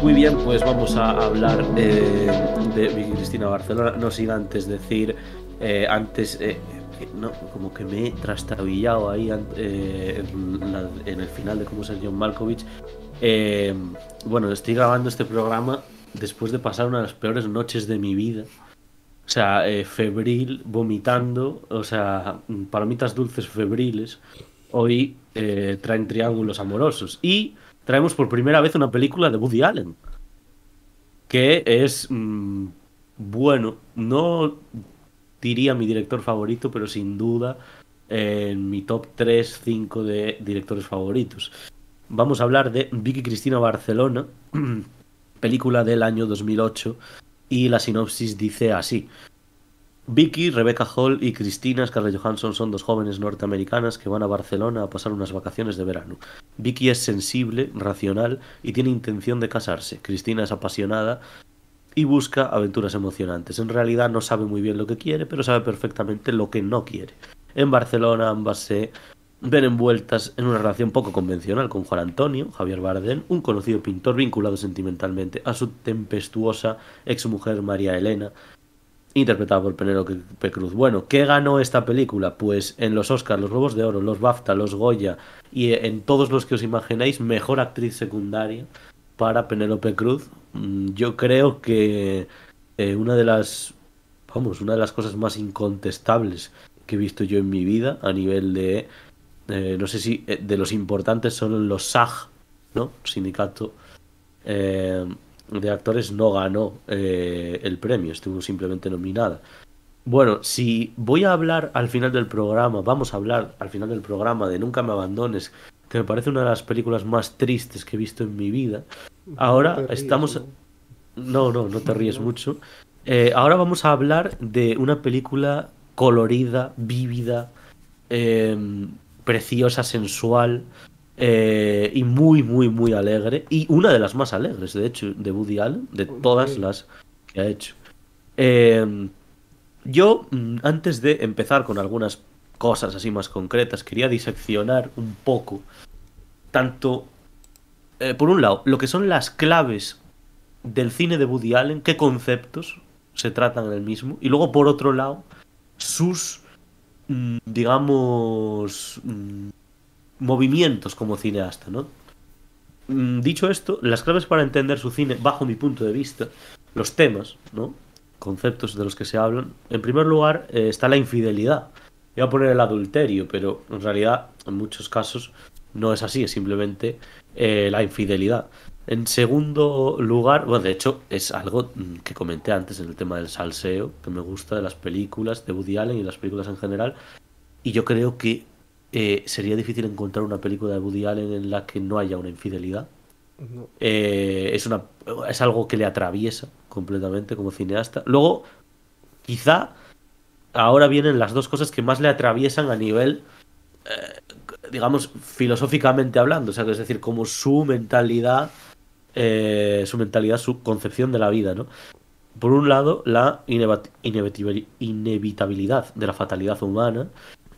Muy bien, pues vamos a hablar de Vicky Cristina Barcelona. No sin antes decir, antes, que no, como que me he trastabillado ahí en el final de cómo ser John Malkovich. Eh, bueno, estoy grabando este programa después de pasar una de las peores noches de mi vida. O sea, febril, vomitando, o sea, palomitas dulces febriles. Hoy traen triángulos amorosos. Y traemos por primera vez una película de Woody Allen que es, bueno, no diría mi director favorito, pero sin duda en mi top 3 5 de directores favoritos. Vamos a hablar de Vicky Cristina Barcelona, película del año 2008, y la sinopsis dice así. Vicky, Rebecca Hall y Cristina Scarlett Johansson son dos jóvenes norteamericanas que van a Barcelona a pasar unas vacaciones de verano. Vicky es sensible, racional y tiene intención de casarse. Cristina es apasionada y busca aventuras emocionantes. En realidad no sabe muy bien lo que quiere, pero sabe perfectamente lo que no quiere. En Barcelona ambas se ven envueltas en una relación poco convencional con Juan Antonio, Javier Bardem, un conocido pintor vinculado sentimentalmente a su tempestuosa exmujer María Elena, interpretada por Penélope Cruz. Bueno, ¿qué ganó esta película? Pues en los Oscars, los Globos de Oro, los BAFTA, los Goya y en todos los que os imagináis, mejor actriz secundaria para Penélope Cruz. Yo creo que una de las, vamos, una de las cosas más incontestables que he visto yo en mi vida a nivel de, no sé si de los importantes son los SAG, ¿no? Sindicato eh, de actores no ganó el premio, estuvo simplemente nominada. Bueno, si voy a hablar al final del programa, vamos a hablar al final del programa de Nunca me abandones, que me parece una de las películas más tristes que he visto en mi vida. No te Ahora ríes, estamos... ¿no? No, no, no te ríes No. mucho. Ahora vamos a hablar de una película colorida, vívida, eh, preciosa, sensual y muy, muy, muy alegre. Y una de las más alegres, de hecho, de Woody Allen, de todas Hombre, las que ha hecho. Eh, yo, antes de empezar con algunas cosas así más concretas, quería diseccionar un poco, tanto, por un lado, lo que son las claves del cine de Woody Allen, qué conceptos se tratan en el mismo, y luego, por otro lado, sus, digamos, movimientos como cineasta, ¿no? Dicho esto, las claves para entender su cine, bajo mi punto de vista, los temas, ¿no? Conceptos de los que se hablan. En primer lugar, está la infidelidad. Voy a poner el adulterio, pero en realidad, en muchos casos, no es así, es simplemente la infidelidad. En segundo lugar, bueno, de hecho, es algo que comenté antes en el tema del salseo, que me gusta de las películas de Woody Allen y las películas en general, y yo creo que sería difícil encontrar una película de Woody Allen en la que no haya una infidelidad. no. Es una, es algo que le atraviesa completamente como cineasta. Luego, quizá ahora vienen las dos cosas que más le atraviesan a nivel, digamos, filosóficamente hablando. O sea, es decir, como su mentalidad, su concepción de la vida, ¿no? Por un lado, la inevitabilidad de la fatalidad humana,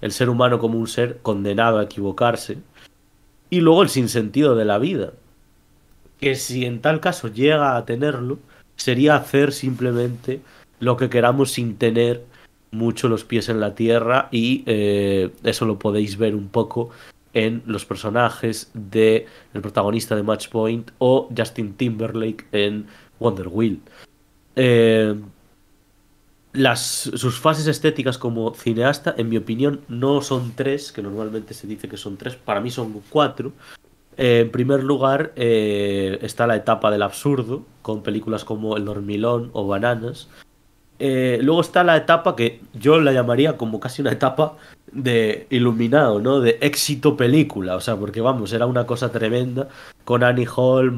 el ser humano como un ser condenado a equivocarse, y luego el sinsentido de la vida, que si en tal caso llega a tenerlo, sería hacer simplemente lo que queramos sin tener mucho los pies en la tierra y eso lo podéis ver un poco en los personajes de el protagonista de Match Point o Justin Timberlake en Wonder Wheel. Eh, sus fases estéticas como cineasta, en mi opinión, no son tres, que normalmente se dice que son tres, para mí son cuatro. En primer lugar, está la etapa del absurdo, con películas como El Dormilón o Bananas. Luego está la etapa que yo la llamaría como casi una etapa de iluminado, ¿no? De éxito película, o sea, porque vamos, era una cosa tremenda con Annie Hall,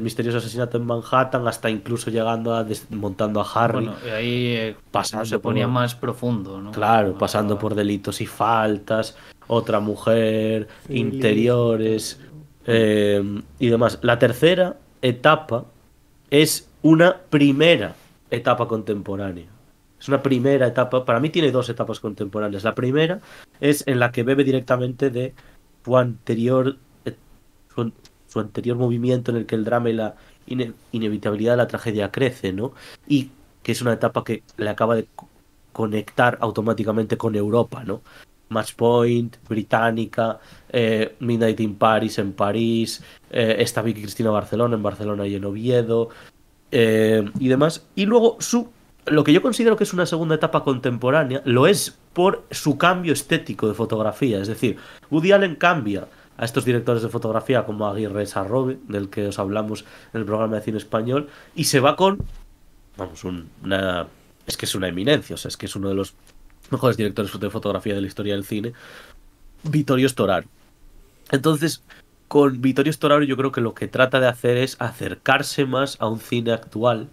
Misterioso Asesinato en Manhattan, hasta incluso llegando a montando a Harry, Bueno, y ahí se pasando ponía por, más profundo, ¿no? claro, pasando Acaba. por delitos y faltas, otra mujer, interiores Ilícito. y demás. La tercera etapa es una primera etapa contemporánea. Es una primera etapa, para mí tiene dos etapas contemporáneas. La primera es en la que bebe directamente de su anterior, su su anterior movimiento en el que el drama y la inevitabilidad de la tragedia crece, ¿no? Y que es una etapa que le acaba de conectar automáticamente con Europa, ¿no? Match Point, Británica, Midnight in Paris en París, esta Vicky Cristina Barcelona en Barcelona y en Oviedo, y demás. Y luego lo que yo considero que es una segunda etapa contemporánea, lo es por su cambio estético de fotografía. Es decir, Woody Allen cambia a estos directores de fotografía como Aguirre Sarrobe, del que os hablamos en el programa de cine español, y se va con, vamos, es que es una eminencia, o sea, es que es uno de los mejores directores de fotografía de la historia del cine, Vittorio Storaro. Entonces, con Vittorio Storaro yo creo que lo que trata de hacer es acercarse más a un cine actual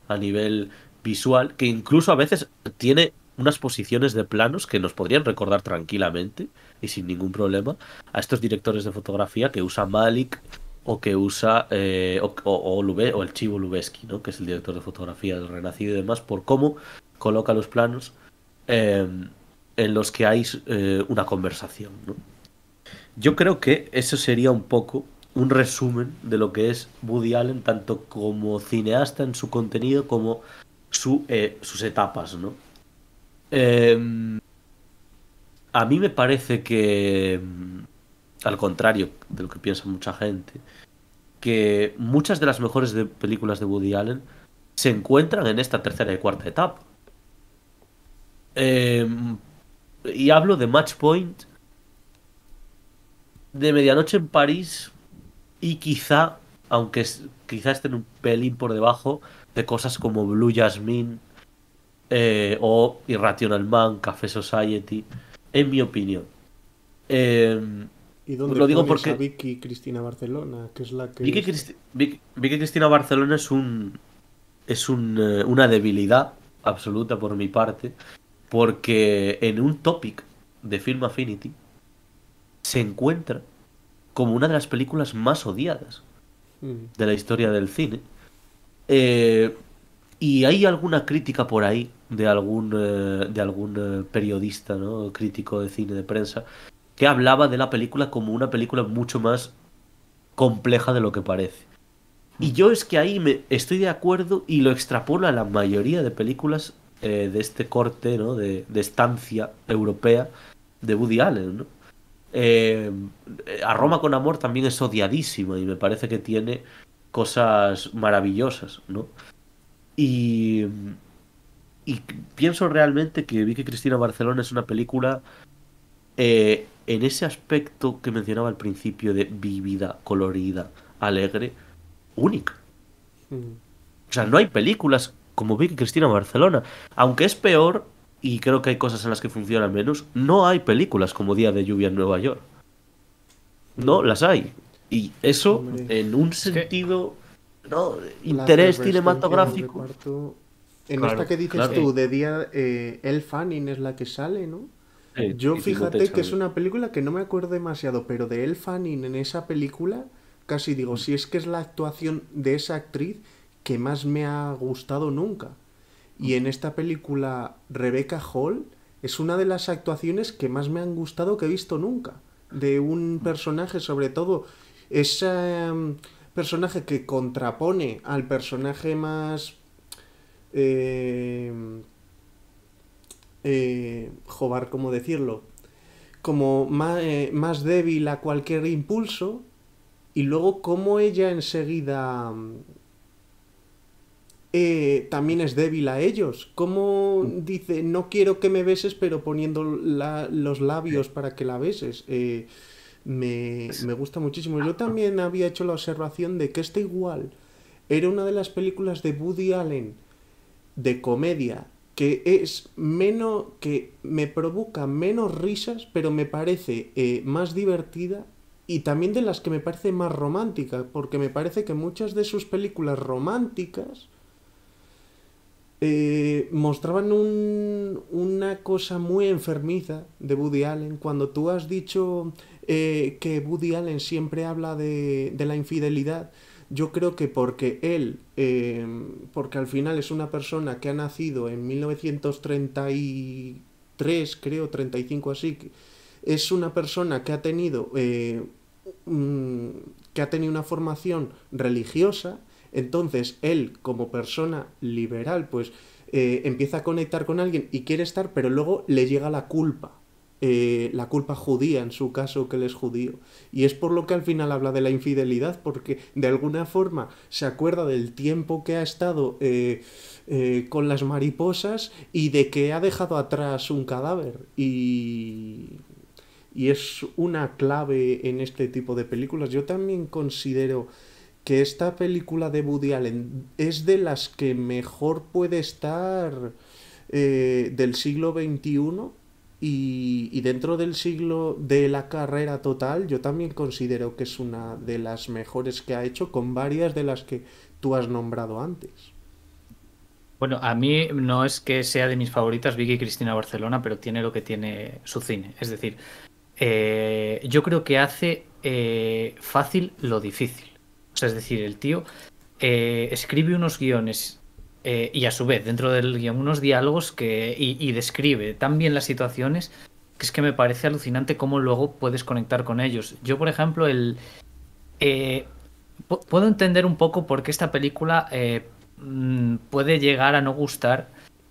a nivel visual, que incluso a veces tiene unas posiciones de planos que nos podrían recordar tranquilamente y sin ningún problema a estos directores de fotografía que usa Malik o que usa o el Chivo Lubezki, ¿no? Que es el director de fotografía del Renacido y demás, por cómo coloca los planos eh, en los que hay una conversación, ¿no? Yo creo que eso sería un poco un resumen de lo que es Woody Allen, tanto como cineasta en su contenido como sus etapas, ¿no? Eh, a mí me parece que, al contrario de lo que piensa mucha gente, que muchas de las mejores películas de Woody Allen se encuentran en esta tercera y cuarta etapa. Eh, y hablo de Match Point, de Medianoche en París y quizá, quizá estén un pelín por debajo de cosas como Blue Jasmine, o Irrational Man, Café Society, en mi opinión. Eh, ¿Y Pues dónde lo digo pones a porque Vicky Cristina Barcelona, que es la que Vicky, es? Vicky Cristina Barcelona una debilidad absoluta por mi parte, porque en un topic de Film Affinity se encuentra como una de las películas más odiadas Mm. de la historia del cine. Eh, y hay alguna crítica por ahí de algún periodista, ¿no? Crítico de cine, de prensa, que hablaba de la película como una película mucho más compleja de lo que parece. Y yo es que ahí estoy de acuerdo y lo extrapolo a la mayoría de películas de este corte, ¿no? De estancia europea de Woody Allen, ¿no? Eh, a Roma con amor también es odiadísima y me parece que tiene cosas maravillosas, ¿no? Y, y pienso realmente que Vicky Cristina Barcelona es una película, en ese aspecto que mencionaba al principio de vívida, colorida, alegre, única. Mm. O sea, no hay películas como Vicky Cristina Barcelona. Aunque es peor, y creo que hay cosas en las que funcionan menos, no hay películas como Día de Lluvia en Nueva York. No Mm. las hay. Y eso, Hombre, en un Es que, sentido, ¿no? la Interés efervescencia del cinematográfico. reparto. En esta Claro, que dices claro. tú, de día, Elle Fanning es la que sale, ¿no? Yo Y Timothée fíjate que es Chalamet. una película que no me acuerdo demasiado, pero de Elle Fanning en esa película, casi digo, si es que es la actuación de esa actriz que más me ha gustado nunca. Y en esta película, Rebecca Hall es una de las actuaciones que más me han gustado que he visto nunca. De un personaje, sobre todo, ese personaje que contrapone al personaje más eh, joder, ¿cómo decirlo? Como más débil a cualquier impulso y luego como ella enseguida también es débil a ellos. Como dice, no quiero que me beses, pero poniendo los labios para que la beses. Me gusta muchísimo. Yo también había hecho la observación de que este igual era una de las películas de Woody Allen de comedia que es menos, que me provoca menos risas, pero me parece más divertida y también de las que me parece más romántica, porque me parece que muchas de sus películas románticas mostraban una cosa muy enfermiza de Woody Allen. Cuando tú has dicho que Woody Allen siempre habla de la infidelidad, yo creo que porque él, porque al final es una persona que ha nacido en 1933, creo, 35 así, es una persona que ha tenido que ha tenido una formación religiosa, entonces él como persona liberal pues empieza a conectar con alguien y quiere estar, pero luego le llega la culpa judía en su caso, que él es judío. Y es por lo que al final habla de la infidelidad, porque de alguna forma se acuerda del tiempo que ha estado con las mariposas y de que ha dejado atrás un cadáver. Y es una clave en este tipo de películas. Yo también considero que esta película de Woody Allen es de las que mejor puede estar del siglo XXI y dentro del siglo de la carrera total yo también considero que es una de las mejores que ha hecho con varias de las que tú has nombrado antes. Bueno, a mí no es que sea de mis favoritas Vicky Cristina Barcelona, pero tiene lo que tiene su cine. Es decir, yo creo que hace fácil lo difícil. O sea, es decir, el tío escribe unos guiones y a su vez dentro del guión unos diálogos y describe tan bien las situaciones que es que me parece alucinante cómo luego puedes conectar con ellos. Yo, por ejemplo, eh, puedo entender un poco por qué esta película puede llegar a no gustar.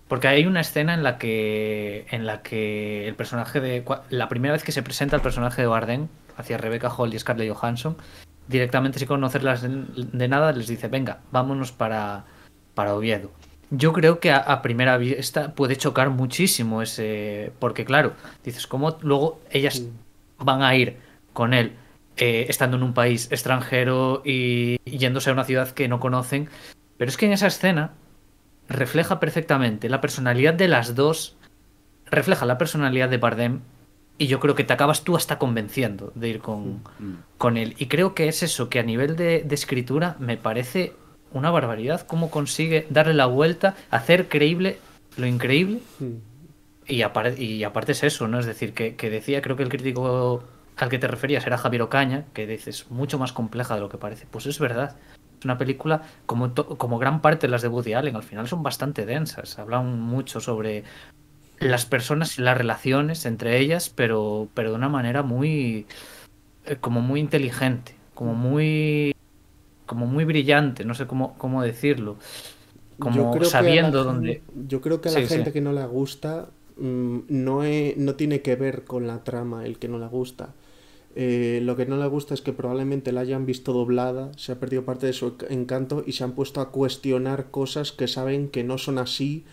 Porque hay una escena en la que el personaje la primera vez que se presenta el personaje de Bardem hacia Rebecca Hall y Scarlett Johansson, directamente sin conocerlas de nada, les dice, venga, vámonos para Oviedo. Yo creo que a primera vista puede chocar muchísimo porque claro, dices, ¿cómo luego ellas van a ir con él estando en un país extranjero y yéndose a una ciudad que no conocen? Pero es que en esa escena refleja perfectamente la personalidad de las dos, refleja la personalidad de Bardem y yo creo que te acabas tú hasta convenciendo de ir con él. Y creo que es eso, que a nivel de escritura me parece una barbaridad cómo consigue darle la vuelta, hacer creíble lo increíble y aparte es eso, ¿no? Es decir, que decía, creo que el crítico al que te referías era Javier Ocaña, que dices, mucho más compleja de lo que parece. Pues es verdad. Es una película, como gran parte de las de Woody Allen, al final son bastante densas. Hablan mucho sobre las personas y las relaciones entre ellas, pero de una manera muy, como muy inteligente, como muy brillante, no sé cómo decirlo, como sabiendo dónde. Yo creo que a la Sí, sí. gente que no le gusta no tiene que ver con la trama el que no le gusta. Lo que no le gusta es que probablemente la hayan visto doblada, se ha perdido parte de su encanto y se han puesto a cuestionar cosas que saben que no son así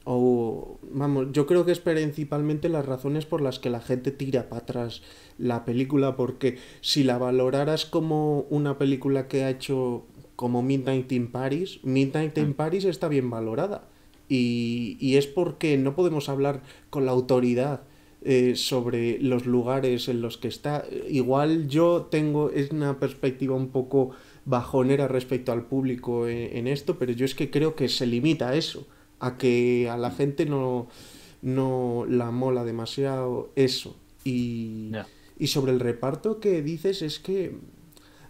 vamos, yo creo que es principalmente las razones por las que la gente tira para atrás la película, porque si la valoraras como una película que ha hecho como Midnight in Paris está bien valorada y es porque no podemos hablar con la autoridad sobre los lugares en los que está. Igual es una perspectiva un poco bajonera respecto al público en esto, pero yo es que creo que se limita a eso, a que a la gente no la mola demasiado eso. Ya. Y sobre el reparto que dices es que,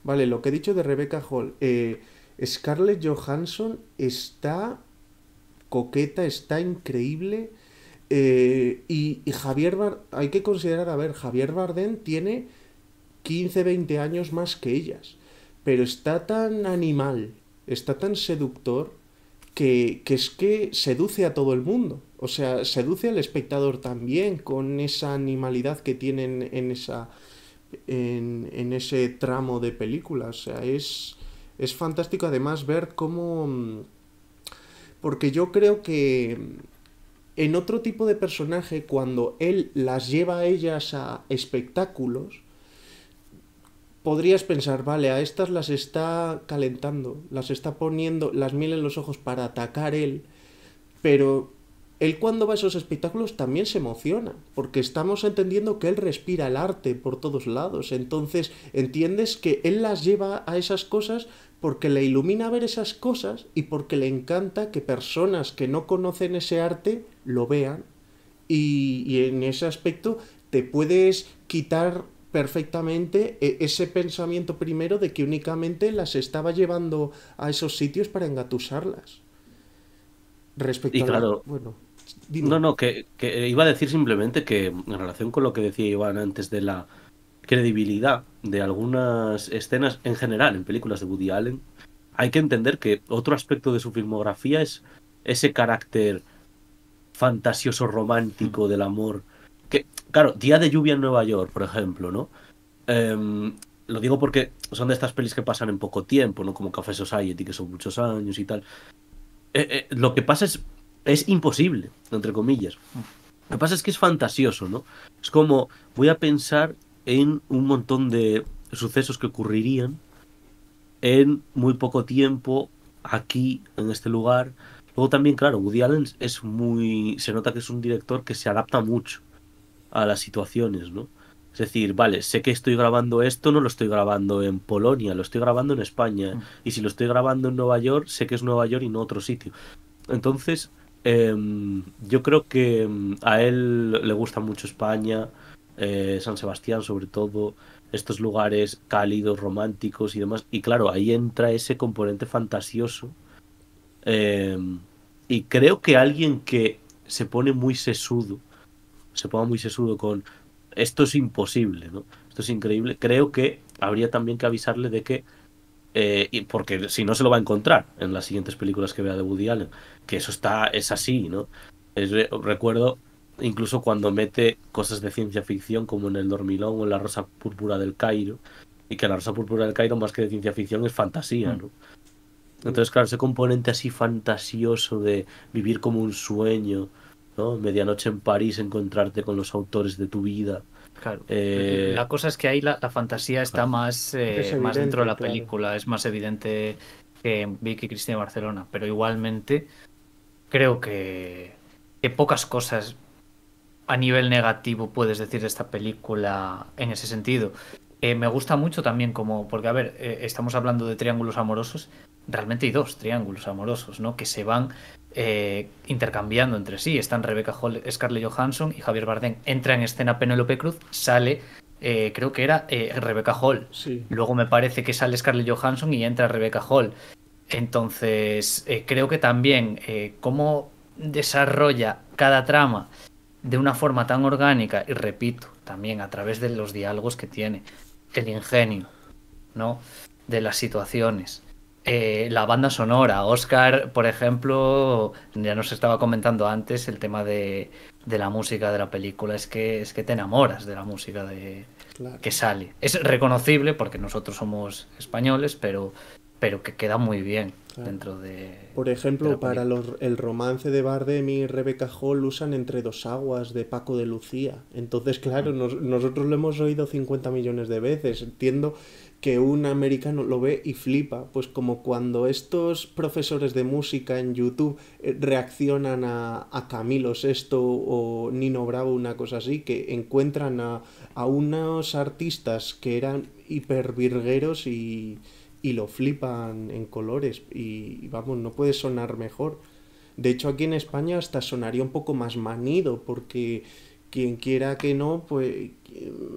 vale, lo que he dicho de Rebecca Hall, Scarlett Johansson está coqueta, está increíble. Y hay que considerar, a ver, Javier Bardem tiene 15, 20 años más que ellas, pero está tan animal, está tan seductor que es que seduce a todo el mundo. O sea, seduce al espectador también con esa animalidad que tienen en ese tramo de película. O sea, es fantástico además ver cómo. Porque yo creo que en otro tipo de personaje, cuando él las lleva a ellas a espectáculos, podrías pensar, vale, a estas las está calentando, las está poniendo las miel en los ojos para atacar él, pero él cuando va a esos espectáculos también se emociona, porque estamos entendiendo que él respira el arte por todos lados, entonces entiendes que él las lleva a esas cosas porque le ilumina ver esas cosas y porque le encanta que personas que no conocen ese arte lo vean y en ese aspecto te puedes quitar perfectamente ese pensamiento primero de que únicamente las estaba llevando a esos sitios para engatusarlas. Y Respecto a la. claro, Bueno, no, dime. no, que iba a decir simplemente que en relación con lo que decía Iván antes de la credibilidad de algunas escenas en general en películas de Woody Allen, hay que entender que otro aspecto de su filmografía es ese carácter fantasioso romántico del amor. Que, claro, Día de lluvia en Nueva York, por ejemplo, ¿no? Lo digo porque son de estas pelis que pasan en poco tiempo, ¿no? Como Café Society, que son muchos años y tal. Lo que pasa es imposible, entre comillas. Lo que pasa es que es fantasioso, ¿no? Es como, voy a pensar en un montón de sucesos que ocurrirían en muy poco tiempo, aquí, en este lugar. Luego también, claro, Woody Allen es muy... Se nota que es un director que se adapta mucho a las situaciones, ¿no? Es decir, vale, sé que estoy grabando esto, no lo estoy grabando en Polonia, lo estoy grabando en España. Y si lo estoy grabando en Nueva York, sé que es Nueva York y no otro sitio. Entonces, yo creo que a él le gusta mucho España, San Sebastián sobre todo, estos lugares cálidos, románticos y demás. Y claro, ahí entra ese componente fantasioso. eh, y creo que alguien que se pone muy sesudo, se ponga muy sesudo con esto es imposible, ¿no? Esto es increíble. Creo que habría también que avisarle de que y porque si no se lo va a encontrar en las siguientes películas que vea de Woody Allen, que eso es así, ¿no? Recuerdo incluso cuando mete cosas de ciencia ficción como en El Dormilón o en La Rosa Púrpura del Cairo, y que La Rosa Púrpura del Cairo más que de ciencia ficción es fantasía, ¿no? Entonces, claro, ese componente así fantasioso de vivir como un sueño, ¿no? Medianoche en París, encontrarte con los autores de tu vida. Claro. La cosa es que ahí la fantasía está más, Es más dentro de evidente, la claro. película, es más evidente que en Vicky Cristina Barcelona, pero igualmente creo que pocas cosas a nivel negativo puedes decir de esta película en ese sentido. Me gusta mucho también como, porque a ver, estamos hablando de triángulos amorosos, realmente hay dos triángulos amorosos, ¿no? Que se van intercambiando entre sí. Están Rebecca Hall, Scarlett Johansson y Javier Bardem. Entra en escena Penélope Cruz, sale, creo que era Rebecca Hall. Sí. Luego me parece que sale Scarlett Johansson y entra Rebecca Hall. Entonces, creo que también cómo desarrolla cada trama de una forma tan orgánica y repito, también a través de los diálogos que tiene, el ingenio, ¿no? De las situaciones. La banda sonora, Oscar, por ejemplo, ya nos estaba comentando antes el tema de la música de la película, es que te enamoras de la música Claro. que sale. Es reconocible porque nosotros somos españoles, pero que queda muy bien Claro. dentro de... Por ejemplo, para el romance de Bardem y Rebecca Hall usan Entre dos aguas de Paco de Lucía. Entonces, claro, nosotros lo hemos oído 50 millones de veces. Entiendo que un americano lo ve y flipa. Pues como cuando estos profesores de música en YouTube reaccionan a Camilo Sesto o Nino Bravo, una cosa así, que encuentran a unos artistas que eran hipervirgueros y lo flipan en colores y vamos, no puede sonar mejor. De hecho, aquí en España hasta sonaría un poco más manido porque quien quiera que no, pues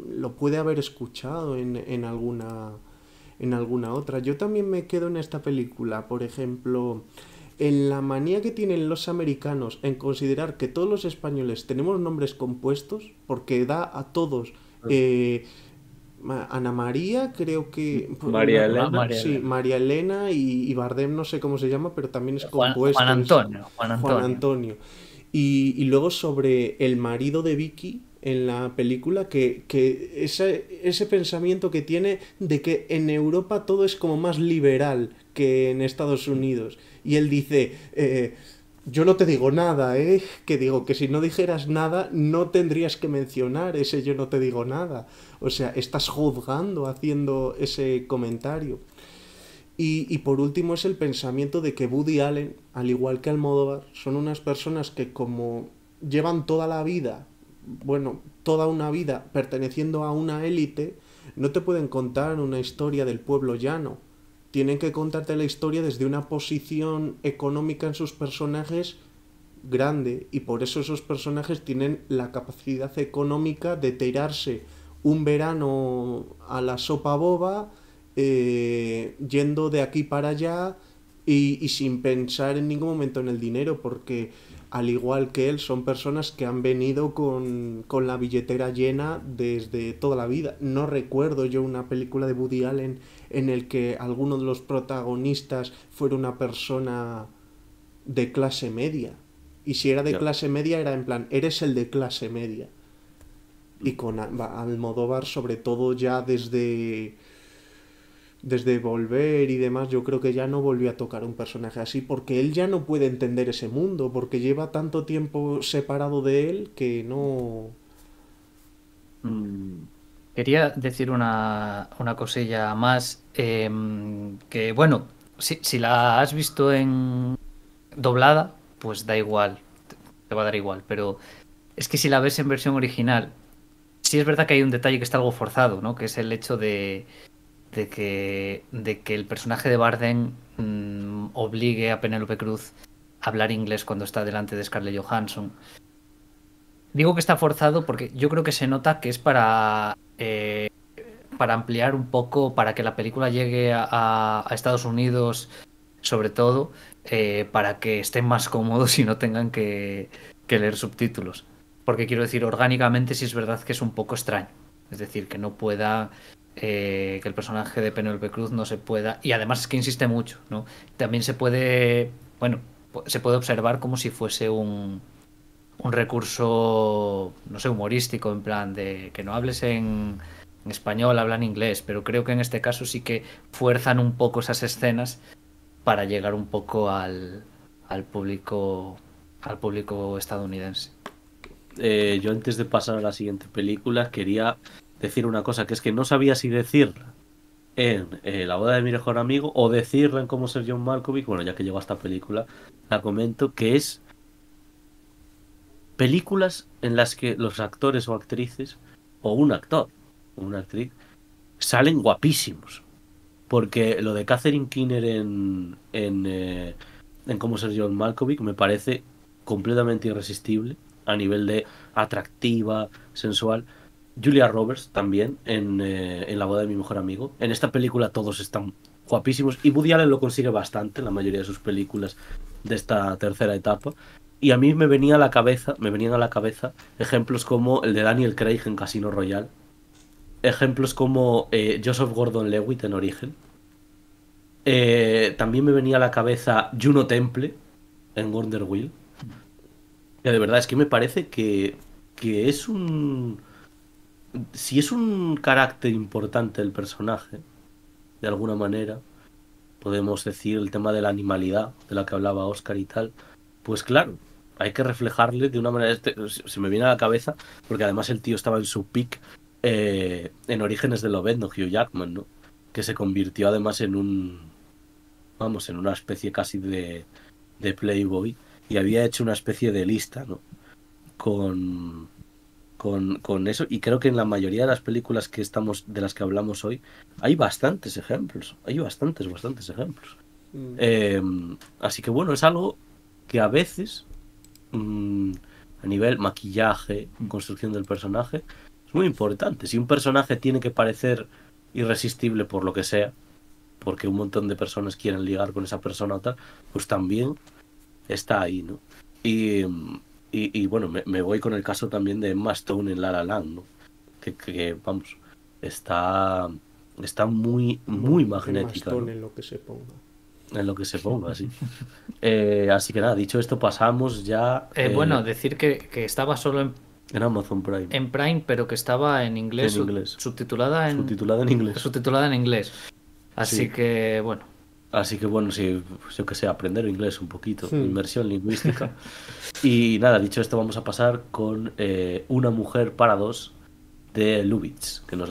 lo puede haber escuchado en alguna otra. Yo también me quedo en esta película, por ejemplo, en la manía que tienen los americanos en considerar que todos los españoles tenemos nombres compuestos, porque da a todos Ana María, creo que... María Elena. Sí, María Elena y Bardem, no sé cómo se llama, pero también es compuesto. Juan Antonio. Juan Antonio. Y luego sobre el marido de Vicky en la película, que ese pensamiento que tiene de que en Europa todo es como más liberal que en Estados Unidos. Y él dice... yo no te digo nada, ¿eh? Que digo que si no dijeras nada no tendrías que mencionar ese yo no te digo nada. O sea, estás juzgando haciendo ese comentario. Y por último es el pensamiento de que Woody Allen, al igual que Almodóvar, son unas personas que como llevan toda la vida, bueno, toda una vida perteneciendo a una élite, no te pueden contar una historia del pueblo llano. Tienen que contarte la historia desde una posición económica en sus personajes grande y por eso esos personajes tienen la capacidad económica de tirarse un verano a la sopa boba, yendo de aquí para allá y sin pensar en ningún momento en el dinero, porque al igual que él son personas que han venido con la billetera llena desde toda la vida. No recuerdo yo una película de Woody Allen en el que alguno de los protagonistas fuera una persona de clase media. Y si era de Ya. clase media era en plan, eres el de clase media. Y con Almodóvar, sobre todo ya desde Volver y demás, yo creo que ya no volvió a tocar un personaje así, porque él ya no puede entender ese mundo, porque lleva tanto tiempo separado de él que no... Mm, Quería decir una cosilla más, que bueno, si la has visto en doblada, pues da igual, te va a dar igual, pero es que si la ves en versión original, sí es verdad que hay un detalle que está algo forzado, ¿no? Que es el hecho de que el personaje de Barden obligue a Penélope Cruz a hablar inglés cuando está delante de Scarlett Johansson. Digo que está forzado porque yo creo que se nota que es para ampliar un poco, para que la película llegue a Estados Unidos, sobre todo, para que estén más cómodos y no tengan que leer subtítulos. Porque quiero decir, orgánicamente sí es verdad que es un poco extraño. Es decir, que no pueda, que el personaje de Penélope Cruz no se pueda... Y además es que insiste mucho, ¿no? También se puede, bueno, se puede observar como si fuese un recurso, no sé, humorístico, en plan de que no hables en español, habla en inglés, pero creo que en este caso sí que fuerzan un poco esas escenas para llegar un poco al público estadounidense. yo antes de pasar a la siguiente película quería decir una cosa, que es que no sabía si decirla en La boda de mi mejor amigo o decirla en Cómo ser John Malkovich. Bueno, ya que llegó a esta película, la comento, que es películas en las que los actores o actrices, o un actor o una actriz, salen guapísimos. Porque lo de Catherine Keener en Cómo ser John Malkovich me parece completamente irresistible a nivel de atractiva, sensual. Julia Roberts también en La boda de mi mejor amigo. En esta película todos están guapísimos y Woody Allen lo consigue bastante en la mayoría de sus películas de esta tercera etapa. Y a mí me venían a la cabeza ejemplos como el de Daniel Craig en Casino Royale, ejemplos como Joseph Gordon-Levitt en Origen. También me venía a la cabeza Juno Temple en Wonder Wheel. Que de verdad es que me parece que es un... Si es un carácter importante el personaje, de alguna manera, podemos decir el tema de la animalidad, de la que hablaba Oscar y tal, pues claro, hay que reflejarle de una manera... Se me viene a la cabeza, porque además el tío estaba en su peak en Orígenes de Lobezno, Hugh Jackman, ¿no? Que se convirtió además en en una especie casi de Playboy, y había hecho una especie de lista, ¿no? Con, con eso, y creo que en la mayoría de las películas de las que hablamos hoy, hay bastantes ejemplos, bastantes ejemplos. Eh, Así que bueno, es algo que a veces, a nivel maquillaje, construcción del personaje, es muy importante. Si un personaje tiene que parecer irresistible por lo que sea, porque un montón de personas quieren ligar con esa persona o tal, pues también está ahí, ¿no? Y, bueno, me voy con el caso también de Emma Stone en La La Land, ¿no? Vamos, está muy Emma magnética, Stone ¿no? en lo que se ponga. En lo que se ponga, sí. Así que nada, dicho esto, pasamos ya Bueno, decir que estaba solo en Amazon Prime. en Prime, pero que estaba en inglés, En inglés. subtitulada Subtitulada en inglés. subtitulada en inglés. Así Sí. que, bueno. Así que bueno, sí, yo que sé, aprender inglés un poquito, inmersión lingüística. Y nada, dicho esto, vamos a pasar con Una mujer para dos de Lubitsch, que nos